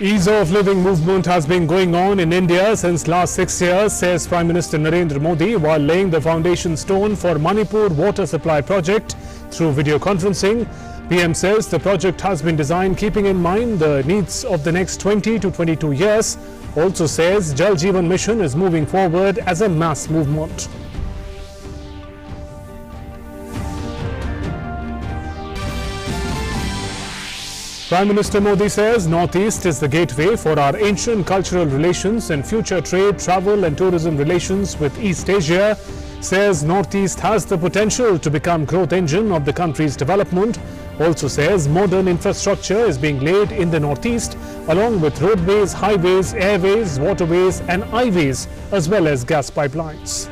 Ease of living movement has been going on in India since last 6 years, says Prime Minister Narendra Modi while laying the foundation stone for Manipur water supply project through video conferencing. PM says the project has been designed keeping in mind the needs of the next 20 to 22 years. Also says Jal Jeevan Mission is moving forward as a mass movement. Prime Minister Modi says Northeast is the gateway for our ancient cultural relations and future trade, travel and tourism relations with East Asia. Says Northeast has the potential to become growth engine of the country's development. Also says modern infrastructure is being laid in the Northeast along with roadways, highways, airways, waterways and highways as well as gas pipelines.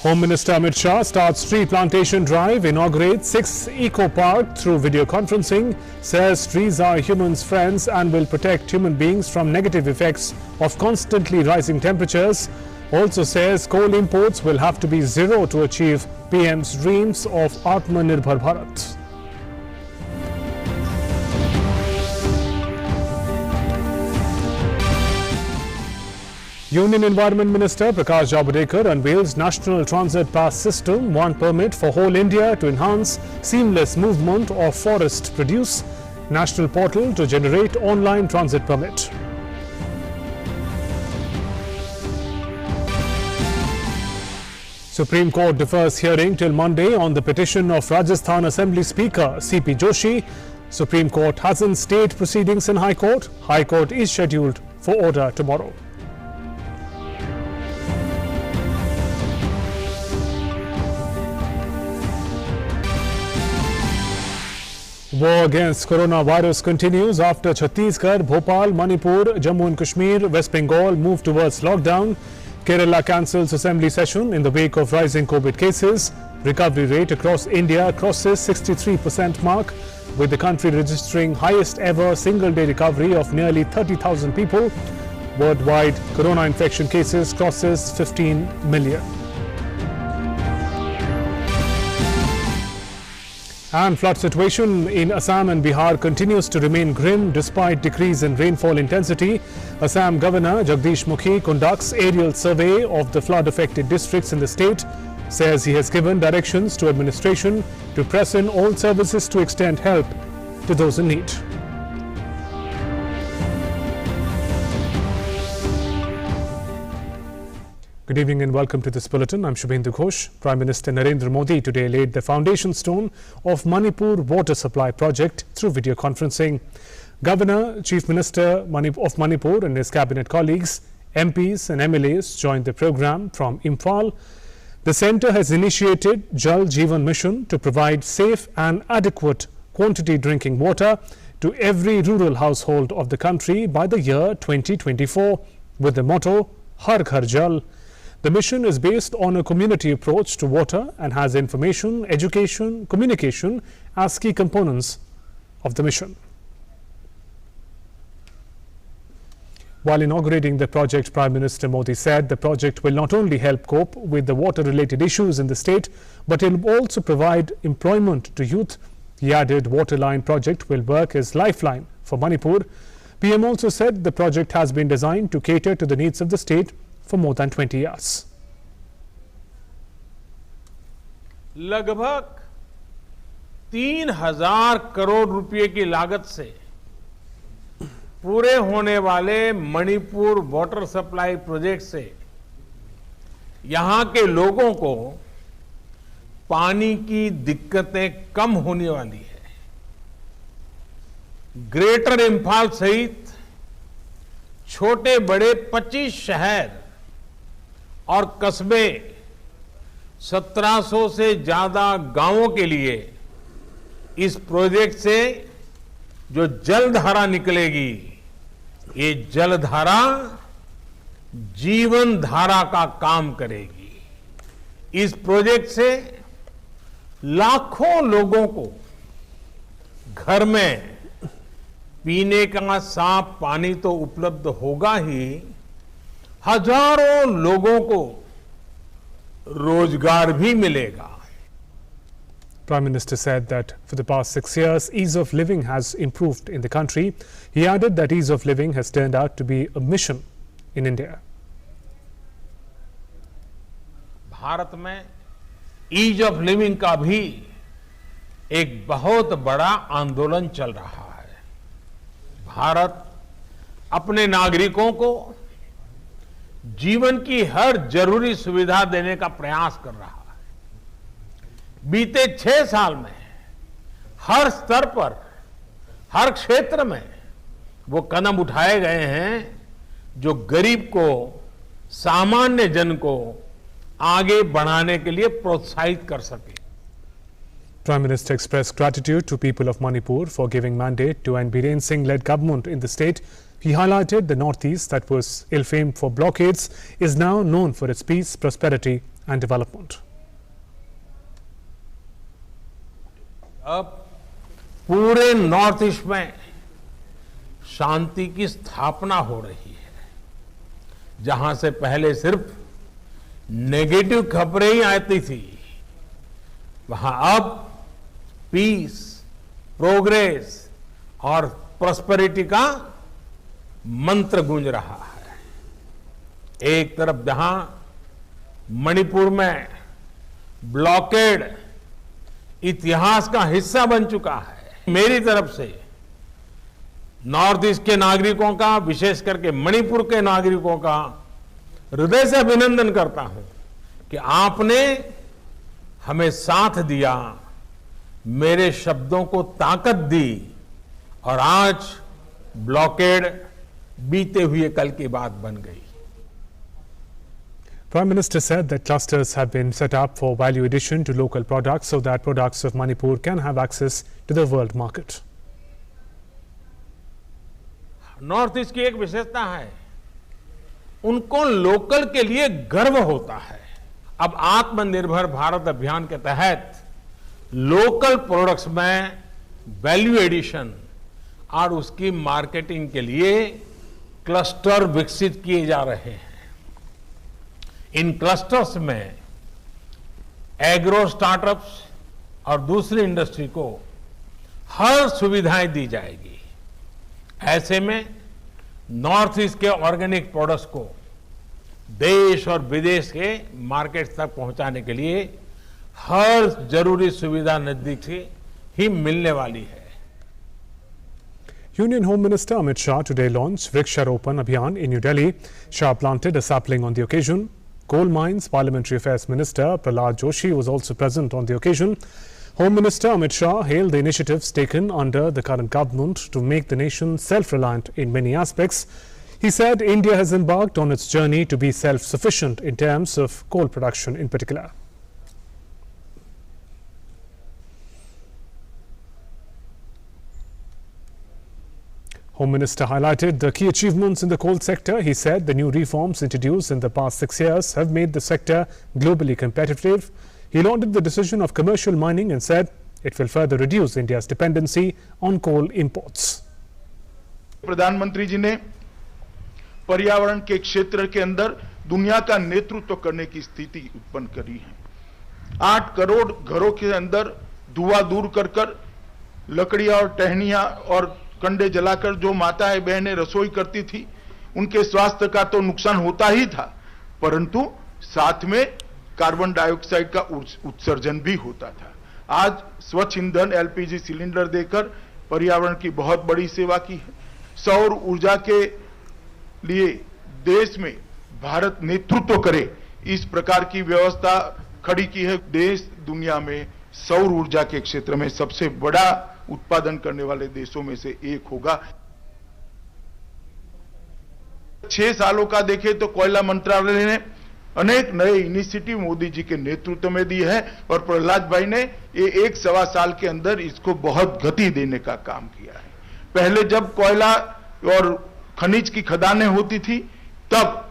Home Minister Amit Shah starts tree plantation drive, inaugurates 6 eco park through video conferencing, says trees are humans' friends and will protect human beings from negative effects of constantly rising temperatures. Also says coal imports will have to be zero to achieve PM's dreams of Atmanirbhar Bharat. Union Environment Minister Prakash Javadekar unveils National Transit Pass System, one permit for whole India to enhance seamless movement of forest produce. National portal to generate online transit permit. Supreme Court defers hearing till Monday on the petition of Rajasthan Assembly Speaker CP Joshi. Supreme Court hasn't stayed proceedings in High Court. High Court is scheduled for order tomorrow. War against coronavirus continues after Chhattisgarh, Bhopal, Manipur, Jammu and Kashmir, West Bengal move towards lockdown. Kerala cancels assembly session in the wake of rising COVID cases. Recovery rate across India crosses 63% mark, with the country registering highest ever single-day recovery of nearly 30,000 people. Worldwide corona infection cases crosses 15 million. And flood situation in Assam and Bihar continues to remain grim despite decrease in rainfall intensity. Assam Governor Jagdish Mukhi conducts aerial survey of the flood-affected districts in the state. Says he has given directions to administration to press in all services to extend help to those in need. Good evening and welcome to this bulletin. I'm Shubhendu Ghosh. Prime Minister Narendra Modi today laid the foundation stone of Manipur water supply project through video conferencing. Governor, Chief Minister of Manipur and his cabinet colleagues, MPs and MLAs joined the program from Imphal. The centre has initiated Jal Jeevan Mission to provide safe and adequate quantity drinking water to every rural household of the country by the year 2024 with the motto Har Ghar Jal. The mission is based on a community approach to water and has information, education, communication as key components of the mission. While inaugurating the project, Prime Minister Modi said the project will not only help cope with the water-related issues in the state, but it will also provide employment to youth. He added Waterline project will work as lifeline for Manipur. PM also said the project has been designed to cater to the needs of the state for more than 20 years. लगभग 3,000 करोड़ रुपए की लागत से पूरे होने वाले Manipur water supply project से यहां के लोगों को पानी की दिक्कतें कम होने वाली है। ग्रेटर इंफाल सहित छोटे बड़े 25 शहर और कस्बे 1700 से ज्यादा गांवों के लिए इस प्रोजेक्ट से जो जलधारा निकलेगी, ये जलधारा जीवन धारा का काम करेगी। इस प्रोजेक्ट से लाखों लोगों को घर में पीने का साफ पानी तो उपलब्ध होगा ही, हजारों लोगों को रोजगार भी मिलेगा। Prime Minister said that for the past 6 years, ease of living has improved in the country. He added that ease of living has turned out to be a mission in India. Bharat में ease of living का भी एक बहुत बड़ा आंदोलन चल रहा है। भारत अपने नागरिकों को जीवन की हर जरूरी सुविधा देने का प्रयास कर रहा है। बीते 6 साल में हर स्तर पर, हर क्षेत्र में वो कदम उठाए गए हैं जो गरीब को, सामान्य जन को आगे बढ़ाने के लिए प्रोत्साहित कर सके। Prime Minister expressed gratitude to people of Manipur for giving mandate to N. Biren Singh-led government in the state. He highlighted the Northeast, that was ill-famed for blockades, is now known for its peace, prosperity and development. अब पूरे north east में शांति की स्थापना हो रही है। जहां से पहले सिर्फ नेगेटिव खबरें ही आती थी, वहां अब पीस, प्रोग्रेस और प्रॉस्पेरिटी का मंत्र गूंज रहा है। एक तरफ जहां मणिपुर में ब्लॉकेड इतिहास का हिस्सा बन चुका है, मेरी तरफ से नॉर्थ ईस्ट के नागरिकों का, विशेष करके मणिपुर के नागरिकों का हृदय से अभिनंदन करता हूं कि आपने हमें साथ दिया, मेरे शब्दों को ताकत दी और आज ब्लॉकेड बीते हुए कल की बात बन गई। Prime Minister said that clusters have been set up for value addition to local products so that products of Manipur can have access to the world market. North east की एक विशेषता है, उनको लोकल के लिए गर्व होता है। अब आत्मनिर्भर भारत अभियान के तहत लोकल प्रोडक्ट्स में वैल्यू एडिशन और उसकी मार्केटिंग के लिए क्लस्टर विकसित किए जा रहे हैं। इन क्लस्टर्स में एग्रो स्टार्टअप्स और दूसरी इंडस्ट्री को हर सुविधाएं दी जाएगी। ऐसे में नॉर्थ ईस्ट के ऑर्गेनिक प्रोडक्ट्स को देश और विदेश के मार्केट तक पहुंचाने के लिए हर जरूरी सुविधा नजदीक से ही मिलने वाली है। Union Home Minister Amit Shah today launched Vriksharopan Abhiyan in New Delhi. Shah planted a sapling on the occasion. Coal Mines Parliamentary Affairs Minister Prahlad Joshi was also present on the occasion. Home Minister Amit Shah hailed the initiatives taken under the current government to make the nation self-reliant in many aspects. He said India has embarked on its journey to be self-sufficient in terms of coal production in particular. Home Minister highlighted the key achievements in the coal sector. He said the new reforms introduced in the past 6 years have made the sector globally competitive. He lauded the decision of commercial mining and said it will further reduce India's dependency on coal imports. प्रधानमंत्री जी ने पर्यावरण के क्षेत्र के अंदर दुनिया का नेतृत्व करने की स्थिति उत्पन्न करी है। 8 करोड़ घरों के अंदर धुआं दूर कर लकड़ियां और टहनियां और कंडे जलाकर जो माताएं बहनें रसोई करती थी, उनके स्वास्थ्य का तो नुकसान होता ही था, परंतु साथ में कार्बन डाइऑक्साइड का उत्सर्जन भी होता था। आज स्वच्छ ईंधन एलपीजी सिलेंडर देकर पर्यावरण की बहुत बड़ी सेवा की है। सौर ऊर्जा के लिए देश में भारत नेतृत्व करे, इस प्रकार की व्यवस्था खड़ी की है। देश दुनिया में सौर ऊर्जा के क्षेत्र में सबसे बड़ा उत्पादन करने वाले देशों में से एक होगा। 6 सालों का देखें तो कोयला मंत्रालय ने अनेक नए इनिशिएटिव मोदी जी के नेतृत्व में दी है और प्रहलाद भाई ने ये 1-1.25 साल के अंदर इसको बहुत गति देने का काम किया है। पहले जब कोयला और खनिज की खदानें होती थी, तब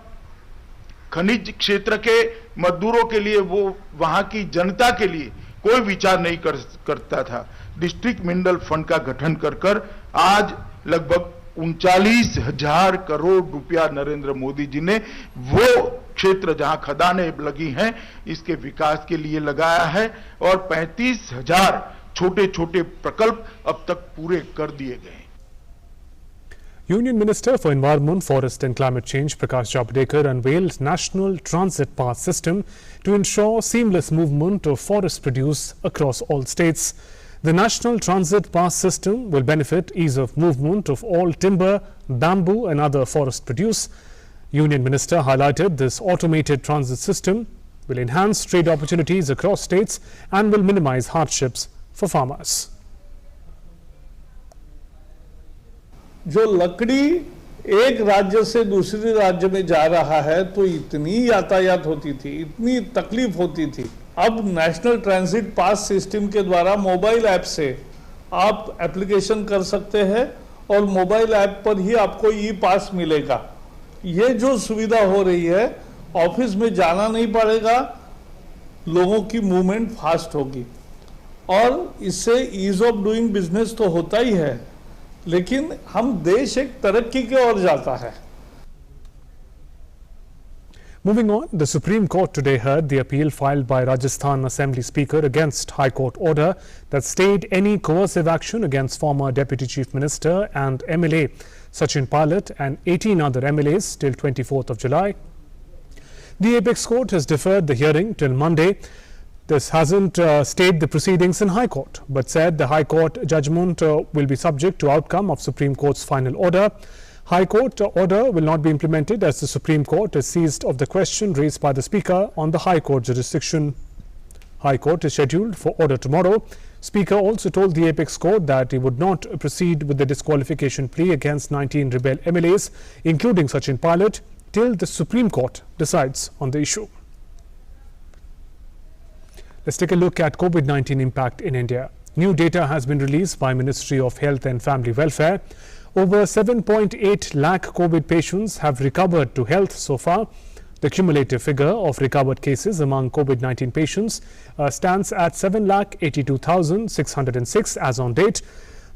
खनिज क्षेत्र के मजदूरों के लिए, वो वहां की जनता के लिए कोई विचार नहीं करता था। डिस्ट्रिक्ट मिनरल फंड का गठन कर आज लगभग 39,000 करोड़ रुपया नरेंद्र मोदी जी ने वो क्षेत्र जहां खदानें लगी हैं इसके विकास के लिए लगाया है और 35,000 छोटे छोटे प्रकल्प अब तक पूरे कर दिए गए हैं। Union Minister for Environment, Forest and Climate Change Prakash Javadekar unveiled National Transit Pass System to ensure seamless movement of forest produce across all states. The National Transit Pass System will benefit ease of movement of all timber, bamboo and other forest produce. Union Minister highlighted this automated transit system will enhance trade opportunities across states and will minimize hardships for farmers. जो लकड़ी एक राज्य से दूसरे राज्य में जा रहा है तो इतनी यातायात होती थी, इतनी तकलीफ होती थी। अब नेशनल ट्रांजिट पास सिस्टम के द्वारा मोबाइल ऐप से आप एप्लीकेशन कर सकते हैं और मोबाइल ऐप पर ही आपको ई पास मिलेगा। ये जो सुविधा हो रही है, ऑफिस में जाना नहीं पड़ेगा, लोगों की मूवमेंट फास्ट होगी और इससे ईज ऑफ डूइंग बिजनेस तो होता ही है, लेकिन हम देश एक तरक्की की ओर जाता है। Moving on, the Supreme Court today heard the appeal filed by Rajasthan Assembly Speaker against High Court order that stayed any coercive action against former Deputy Chief Minister and MLA Sachin Pilot and 18 other MLAs till 24th of July. The Apex Court has deferred the hearing till Monday. This hasn't stayed the proceedings in High Court, but said the High Court judgment will be subject to outcome of Supreme Court's final order. High Court order will not be implemented as the Supreme Court has seized of the question raised by the Speaker on the High Court jurisdiction. High Court is scheduled for order tomorrow. Speaker also told the Apex Court that he would not proceed with the disqualification plea against 19 rebel MLAs, including Sachin Pilot, till the Supreme Court decides on the issue. Let's take a look at COVID-19 impact in India. New data has been released by Ministry of Health and Family Welfare. Over 7.8 lakh COVID patients have recovered to health so far. The cumulative figure of recovered cases among COVID-19 patients stands at 7,82,606 as on date.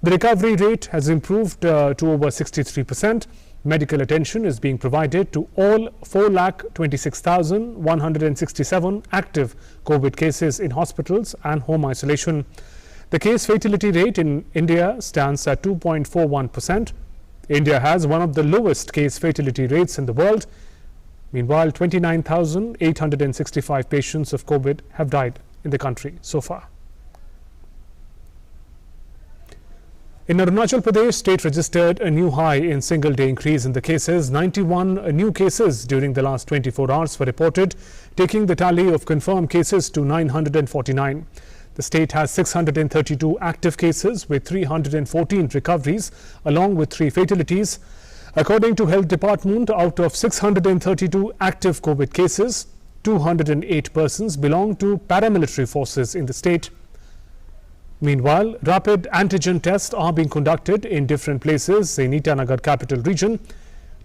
The recovery rate has improved to over 63%. Medical attention is being provided to all 4,26,167 active COVID cases in hospitals and home isolation. The case fatality rate in India stands at 2.41%. India has one of the lowest case fatality rates in the world. Meanwhile, 29,865 patients of COVID have died in the country so far. In Arunachal Pradesh, state registered a new high in single-day increase in the cases. 91 new cases during the last 24 hours were reported, taking the tally of confirmed cases to 949. The state has 632 active cases with 314 recoveries along with 3 fatalities. According to Health Department, out of 632 active COVID cases, 208 persons belong to paramilitary forces in the state. Meanwhile, rapid antigen tests are being conducted in different places in Itanagar capital region.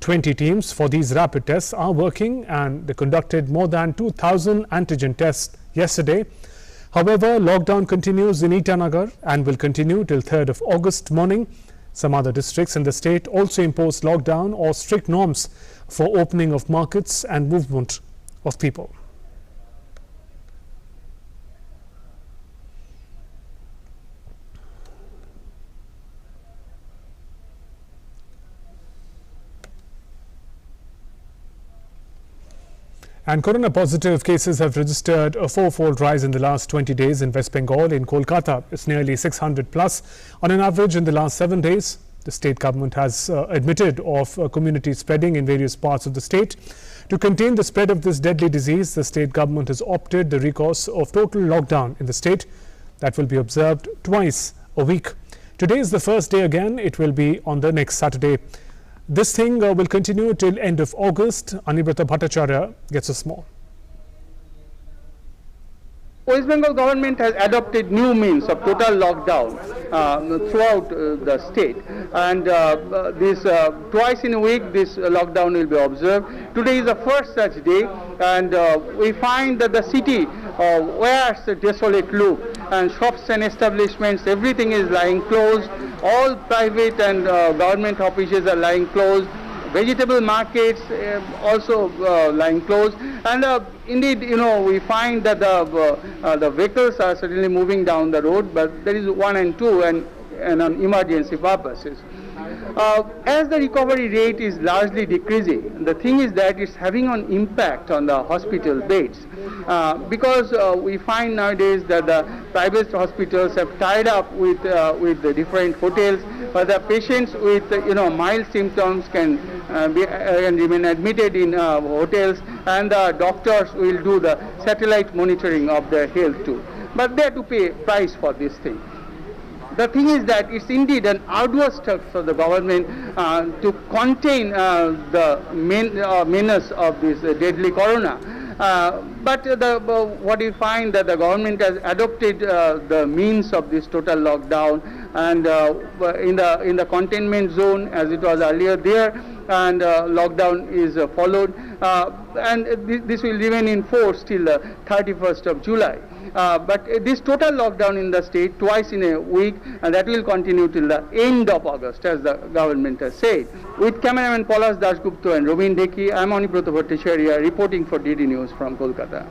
20 teams for these rapid tests are working and they conducted more than 2,000 antigen tests yesterday. However, lockdown continues in Itanagar and will continue till 3rd of August morning. Some other districts in the state also imposed lockdown or strict norms for opening of markets and movement of people. And corona positive cases have registered a 4-fold rise in the last 20 days in West Bengal. In Kolkata, it's nearly 600 plus on an average in the last 7 days. The state government has admitted of community spreading in various parts of the state. To contain the spread of this deadly disease, the state government has opted the recourse of total lockdown in the state that will be observed twice a week. Today is the first day again. It will be on the next Saturday. This thing will continue till end of August. Anibrata Bhattacharya gets us more. West Bengal government has adopted new means of total lockdown throughout the state, and this twice in a week this lockdown will be observed. Today is the first such day, and we find that the city wears a desolate look, and shops and establishments, everything is lying closed. All private and government offices are lying closed. vegetable markets also lying closed, and indeed, we find that the vehicles are certainly moving down the road, but there is 1 and 2 and on emergency purposes. As the recovery rate is largely decreasing, the thing is that it's having an impact on the hospital beds, because we find nowadays that the private hospitals have tied up with the different hotels, but the patients with mild symptoms can remain admitted in hotels, and the doctors will do the satellite monitoring of their health too. But they have to pay a price for this thing. The thing is that it's indeed an arduous task for the government to contain the menace of this deadly corona. But what we find that the government has adopted the means of this total lockdown, and in the containment zone as it was earlier there, and lockdown is followed, and this will remain in force till the 31st of July. But this total lockdown in the state twice in a week, and that will continue till the end of August, as the government has said. With cameraman Palas Dasgupta and Robin Deki, I am Anibroto Bhattacharya reporting for DD News from Kolkata.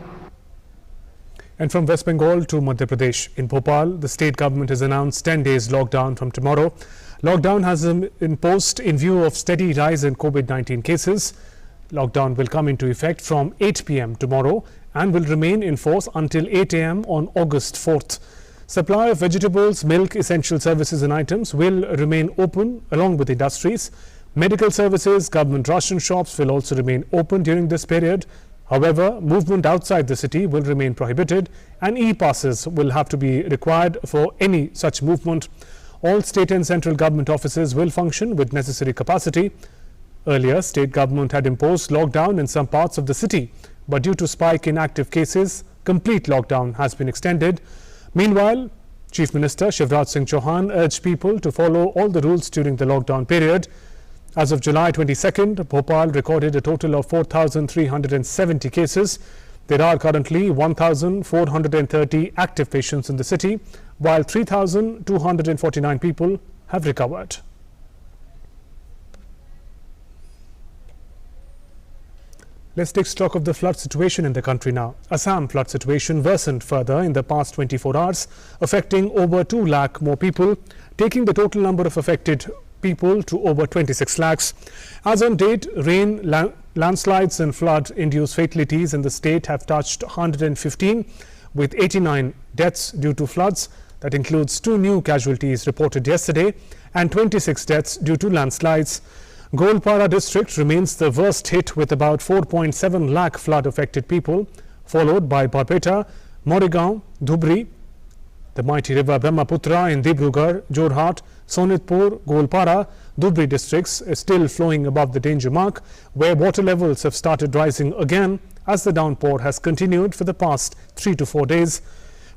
And from West Bengal to Madhya Pradesh, in Bhopal, the state government has announced 10 days lockdown from tomorrow. Lockdown has been imposed in view of steady rise in COVID-19 cases. Lockdown will come into effect from 8 p.m. tomorrow and will remain in force until 8 a.m. on August 4th. Supply of vegetables, milk, essential services and items will remain open along with industries. Medical services, government ration shops will also remain open during this period. However, movement outside the city will remain prohibited, and e-passes will have to be required for any such movement. All state and central government offices will function with necessary capacity. Earlier, state government had imposed lockdown in some parts of the city, but due to spike in active cases, complete lockdown has been extended. Meanwhile, Chief Minister Shivraj Singh Chauhan urged people to follow all the rules during the lockdown period. As of July 22nd, Bhopal recorded a total of 4,370 cases. There are currently 1,430 active patients in the city, while 3,249 people have recovered. Let's take stock of the flood situation in the country now. Assam flood situation worsened further in the past 24 hours, affecting over 2 lakh more people, taking the total number of affected people to over 26 lakhs. As on date, rain, landslides and flood-induced fatalities in the state have touched 115, with 89 deaths due to floods. That includes 2 new casualties reported yesterday and 26 deaths due to landslides. Golpara district remains the worst hit with about 4.7 lakh flood-affected people, followed by Barpeta, Moregaon, Dhubri. The mighty river Brahmaputra in Dibrugarh, Jorhat, Sonitpur, Golpara, Dhubri districts is still flowing above the danger mark, where water levels have started rising again as the downpour has continued for the past 3 to 4 days.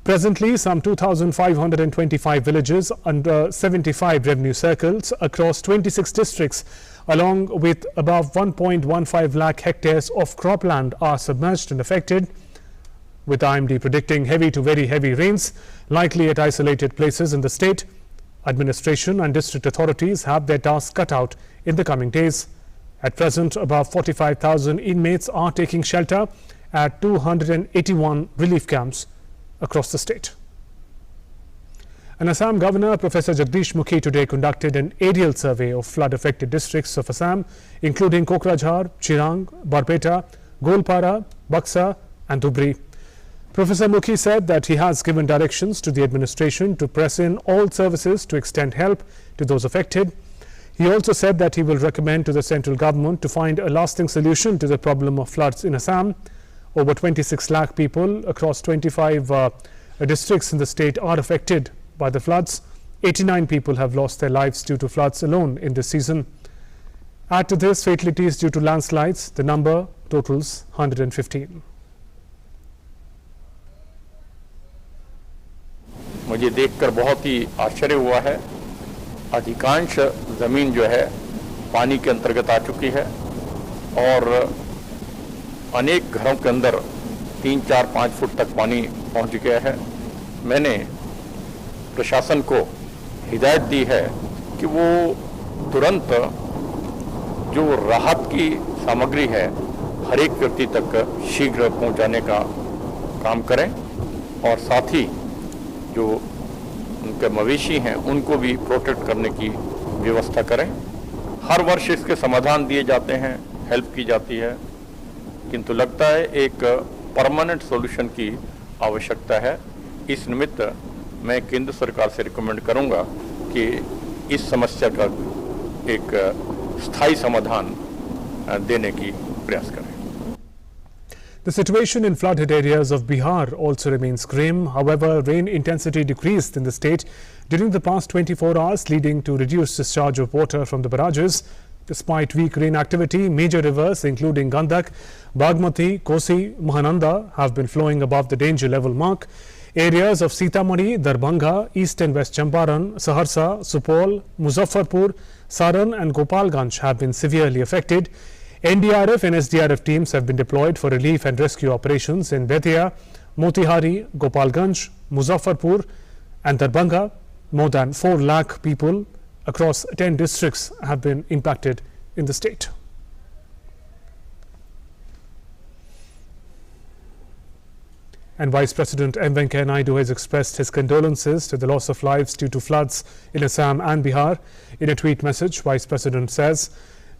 Presently, some 2,525 villages under 75 revenue circles across 26 districts, along with above 1.15 lakh hectares of cropland, are submerged and affected, with IMD predicting heavy to very heavy rains likely at isolated places in the state. Administration and district authorities have their tasks cut out in the coming days. At present, above 45,000 inmates are taking shelter at 281 relief camps across the state. And Assam Governor Professor Jagdish Mukhi today conducted an aerial survey of flood-affected districts of Assam, including Kokrajhar, Chirang, Barpeta, Golpara, Buxa and Dhubri. Professor Mukhi said that he has given directions to the administration to press in all services to extend help to those affected. He also said that he will recommend to the central government to find a lasting solution to the problem of floods in Assam. Over 26 lakh people across 25 districts in the state are affected by the floods. 89 people have lost their lives due to floods alone in this season. Add to this fatalities due to landslides, the number totals 115. मुझे देखकर बहुत ही आश्चर्य हुआ है। अधिकांश ज़मीन जो है पानी के अंतर्गत आ चुकी है और अनेक घरों के अंदर 3, 4, 5 फुट तक पानी पहुंच गया है। मैंने प्रशासन को हिदायत दी है कि वो तुरंत जो राहत की सामग्री है हर एक व्यक्ति तक शीघ्र पहुंचाने का काम करें और साथ ही जो उनके मवेशी हैं उनको भी प्रोटेक्ट करने की व्यवस्था करें। हर वर्ष इसके समाधान दिए जाते हैं, हेल्प की जाती है, किंतु लगता है एक परमानेंट सॉल्यूशन की आवश्यकता है। इस निमित्त मैं केंद्र सरकार से रिकमेंड करूंगा कि इस समस्या का एक स्थायी समाधान देने की प्रयास करें। The situation in flooded areas of Bihar also remains grim. However, rain intensity decreased in the state during the past 24 hours, leading to reduced discharge of water from the barrages. Despite weak rain activity, major rivers including Gandak, Bagmati, Kosi, Mahananda have been flowing above the danger level mark. Areas of Sitamarhi, Darbhanga, East and West Champaran, Saharsa, Supol, Muzaffarpur, Saran and Gopalganj have been severely affected. NDRF and SDRF teams have been deployed for relief and rescue operations in Bettiah, Motihari, Gopalganj, Muzaffarpur and Darbhanga. More than 4 lakh people across 10 districts have been impacted in the state. And Vice President M. Venkaiah Naidu has expressed his condolences to the loss of lives due to floods in Assam and Bihar. In a tweet message, Vice President says,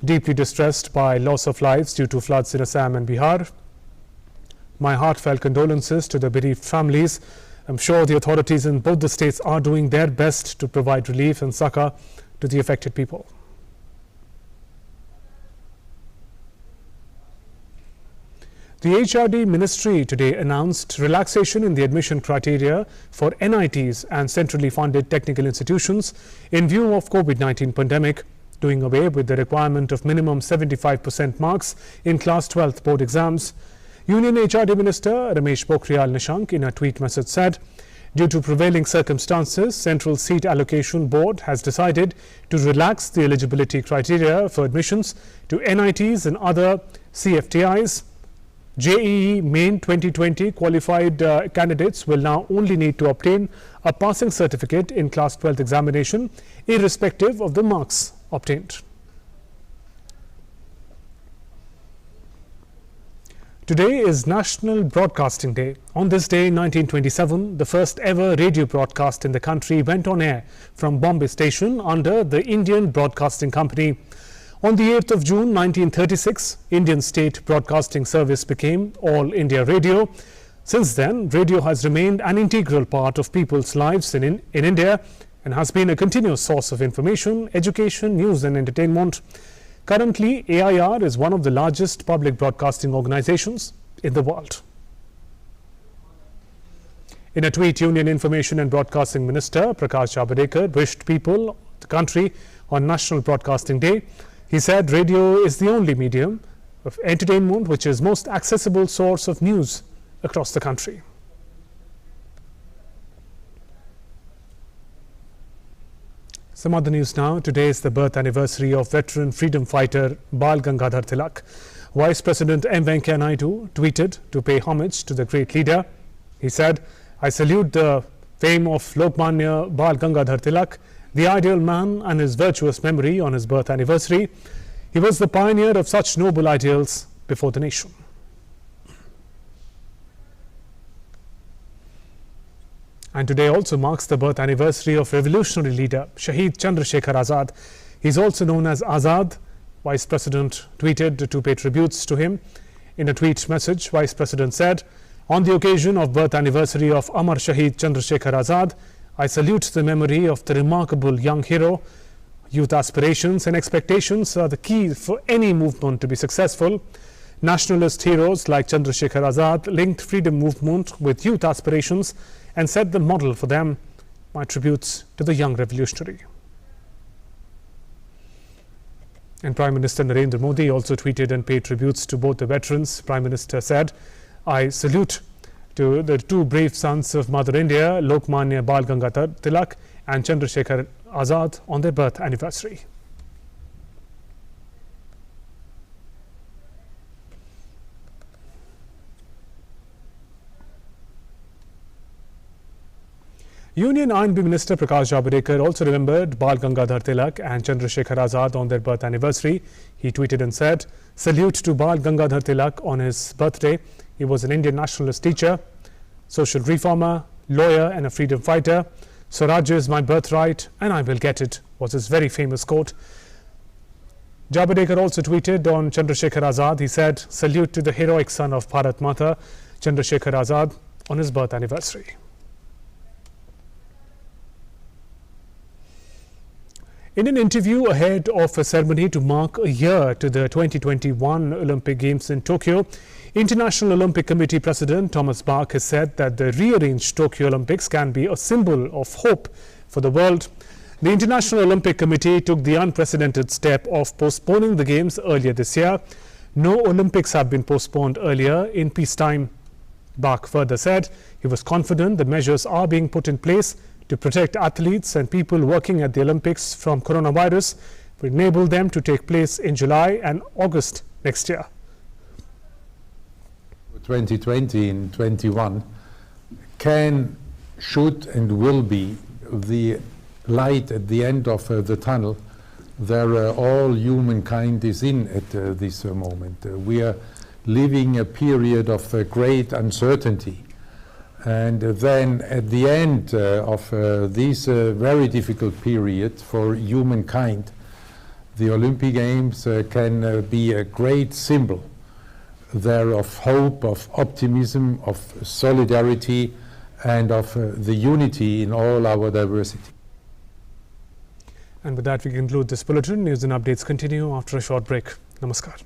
"Deeply distressed by loss of lives due to floods in Assam and Bihar. My heartfelt condolences to the bereaved families. I'm sure the authorities in both the states are doing their best to provide relief and succor to the affected people." The HRD Ministry today announced relaxation in the admission criteria for NITs and centrally funded technical institutions in view of COVID-19 pandemic, doing away with the requirement of minimum 75% marks in class 12th board exams. Union HRD Minister Ramesh Pokhriyal Nishank in a tweet message said, due to prevailing circumstances, Central Seat Allocation Board has decided to relax the eligibility criteria for admissions to NITs and other CFTIs. JEE Main 2020 qualified candidates will now only need to obtain a passing certificate in class 12th examination irrespective of the marks obtained. Today is National Broadcasting Day. On this day in 1927, the first ever radio broadcast in the country went on air from Bombay Station under the Indian Broadcasting Company. On the 8th of June 1936, Indian State Broadcasting Service became All India Radio. Since then, radio has remained an integral part of people's lives in India and has been a continuous source of information, education, news and entertainment. Currently, AIR is one of the largest public broadcasting organizations in the world. In a tweet, Union Information and Broadcasting Minister Prakash Javadekar wished people of the country on National Broadcasting Day. He said radio is the only medium of entertainment which is most accessible source of news across the country. Some other news now. Today is the birth anniversary of veteran freedom fighter Bal Gangadhar Tilak. Vice President M. Venkaiah Naidu tweeted to pay homage to the great leader. He said, "I salute the fame of Lokmanya Bal Gangadhar Tilak, the ideal man, and his virtuous memory on his birth anniversary. He was the pioneer of such noble ideals before the nation." And today also marks the birth anniversary of revolutionary leader Shahid Chandrasekhar Azad. He is also known as Azad. Vice President tweeted to pay tributes to him. In a tweet message, Vice President said, "On the occasion of birth anniversary of Amar Shahid Chandrasekhar Azad, I salute the memory of the remarkable young hero. Youth aspirations and expectations are the key for any movement to be successful. Nationalist heroes like Chandrasekhar Azad linked freedom movement with youth aspirations and set the model for them. My tributes to the young revolutionary." And Prime Minister Narendra Modi also tweeted and paid tributes to both the veterans. Prime Minister said, "I salute to the two brave sons of Mother India, Lokmanya Bal Gangadhar Tilak and Chandrasekhar Azad, on their birth anniversary." Union R&B Minister Prakash Javadekar also remembered Bal Gangadhar Tilak and Chandrasekhar Azad on their birth anniversary. He tweeted and said, "Salute to Bal Gangadhar Tilak on his birthday. He was an Indian nationalist teacher, social reformer, lawyer and a freedom fighter. Swaraj is my birthright and I will get it," was his very famous quote. Javadekar also tweeted on Chandrasekhar Azad. He said, "Salute to the heroic son of Bharat Mata, Chandrasekhar Azad, on his birth anniversary." In an interview ahead of a ceremony to mark a year to the 2021 Olympic Games in Tokyo, International Olympic Committee President Thomas Bach has said that the rearranged Tokyo Olympics can be a symbol of hope for the world. The International Olympic Committee took the unprecedented step of postponing the Games earlier this year. No Olympics have been postponed earlier in peacetime. Bach further said he was confident the measures are being put in place to protect athletes and people working at the Olympics from coronavirus, will enable them to take place in July and August next year. 2020 and 21 can, should and will be the light at the end of the tunnel where all humankind is in at this moment. We are living a period of great uncertainty. And then at the end of this very difficult period for humankind, the Olympic Games can be a great symbol there of hope, of optimism, of solidarity, and of the unity in all our diversity. And with that, we conclude this bulletin. News and updates continue after a short break. Namaskar.